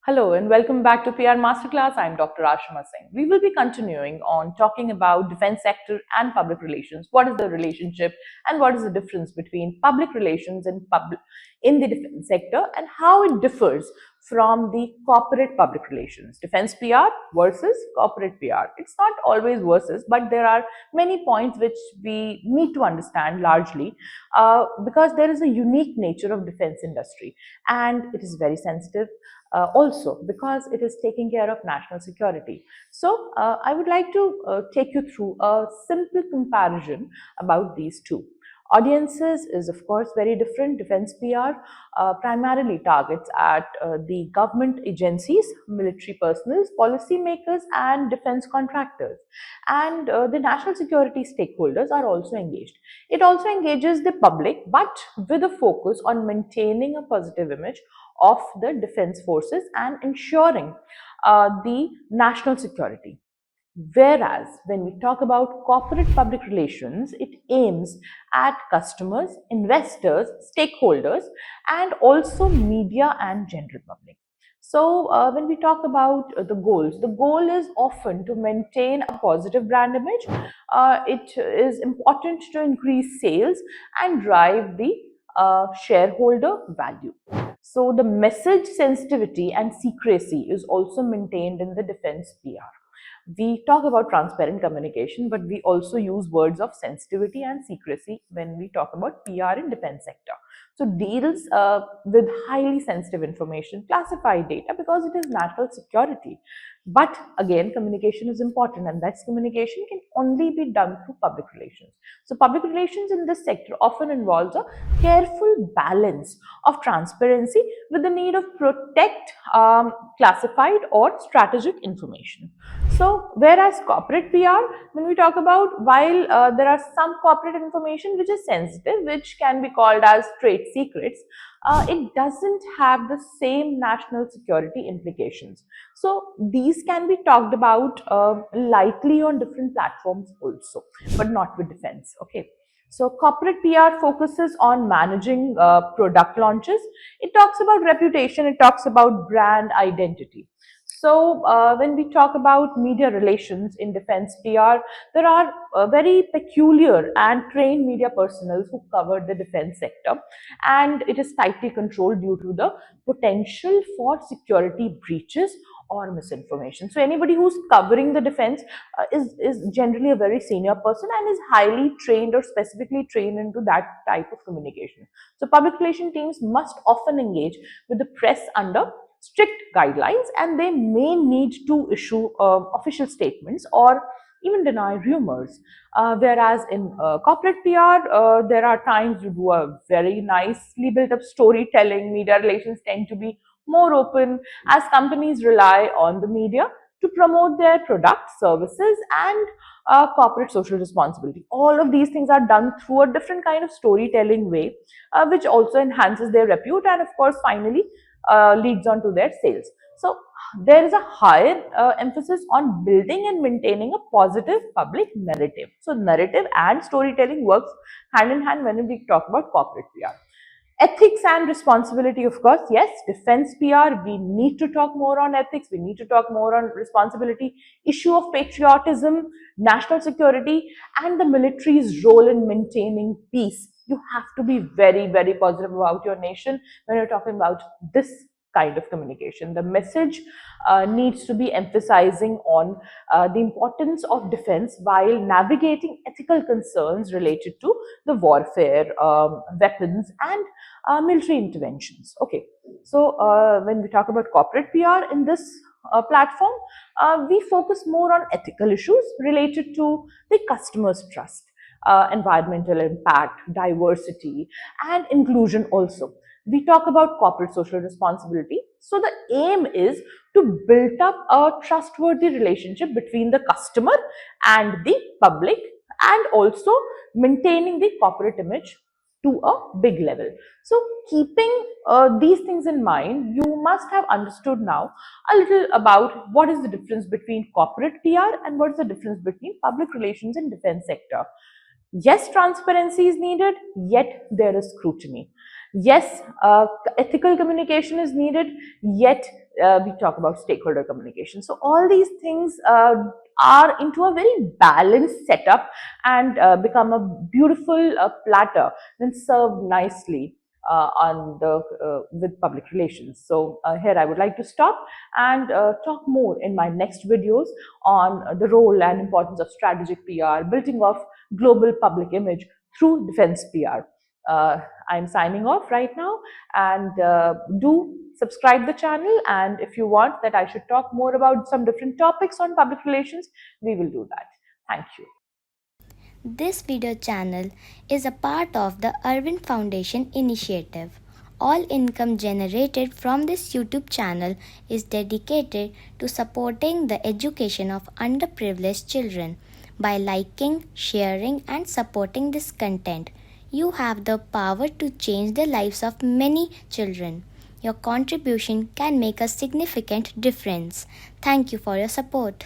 Hello and welcome back to PR Masterclass. I'm Dr. Ashima Singh. We will be continuing on talking about defense sector and public relations. What is the relationship and what is the difference between public relations and in the defense sector and how it differs from the corporate public relations. Defense PR versus corporate PR. It's not always versus, but there are many points which we need to understand largely because there is a unique nature of defense industry and it is very sensitive also because it is taking care of national security. So I would like to take you through a simple comparison about these two. Audiences is of course very different. Defense PR primarily targets at the government agencies, military personnel, policymakers and defense contractors. And the national security stakeholders are also engaged. It also engages the public but with a focus on maintaining a positive image of the defense forces and ensuring the national security. Whereas when we talk about corporate public relations, it aims at customers, investors, stakeholders, and also media and general public. So when we talk about the goal is often to maintain a positive brand image. It is important to increase sales and drive the shareholder value. So the message sensitivity and secrecy is also maintained in the defense PR. We talk about transparent communication, but we also use words of sensitivity and secrecy when we talk about PR in defense sector. So deals with highly sensitive information, classified data, because it is national security. But again, communication is important, and that communication can only be done through public relations. So public relations in this sector often involves a careful balance of transparency with the need of protect classified or strategic information. So, whereas corporate PR, when we talk about, while there are some corporate information which is sensitive, which can be called as trade secrets, it doesn't have the same national security implications. So, these can be talked about lightly on different platforms also, but not with defense. Okay. So, corporate PR focuses on managing product launches. It talks about reputation, it talks about brand identity. So, when we talk about media relations in defense PR, there are very peculiar and trained media personnel who cover the defense sector, and it is tightly controlled due to the potential for security breaches or misinformation. So, anybody who's covering the defense is generally a very senior person and is highly trained or specifically trained into that type of communication. So, public relation teams must often engage with the press under strict guidelines, and they may need to issue official statements or even deny rumors. Whereas in corporate PR, there are times you do a very nicely built up storytelling. Media relations tend to be more open as companies rely on the media to promote their products, services, and corporate social responsibility. All of these things are done through a different kind of storytelling way, which also enhances their repute and, of course, finally leads on to their sales. So there is a higher emphasis on building and maintaining a positive public narrative. So narrative and storytelling works hand in hand when we talk about corporate PR. Ethics and responsibility, of course, yes, defense PR, we need to talk more on ethics, we need to talk more on responsibility, issue of patriotism, national security, and the military's role in maintaining peace. You have to be very, very positive about your nation when you're talking about this kind of communication. The message needs to be emphasizing on the importance of defense while navigating ethical concerns related to the warfare, weapons, and military interventions. Okay, so when we talk about corporate PR in this platform, we focus more on ethical issues related to the customer's trust, environmental impact, diversity, and inclusion also. We talk about corporate social responsibility. So the aim is to build up a trustworthy relationship between the customer and the public, and also maintaining the corporate image to a big level. So keeping these things in mind, you must have understood now a little about what is the difference between corporate PR and what is the difference between public relations in defense sector. Yes, transparency is needed, yet there is scrutiny. Yes, ethical communication is needed, yet we talk about stakeholder communication. So all these things are into a very balanced setup and become a beautiful platter, then served nicely on the with public relations. So here I would like to stop and talk more in my next videos on the role and importance of strategic PR, building of global public image through defense PR. I'm signing off right now, and do subscribe the channel, and if you want that I should talk more about some different topics on public relations, we will do that. Thank you. This video channel is a part of the Arvind Foundation initiative. All income generated from this YouTube channel is dedicated to supporting the education of underprivileged children. By liking, sharing, and supporting this content, you have the power to change the lives of many children. Your contribution can make a significant difference. Thank you for your support.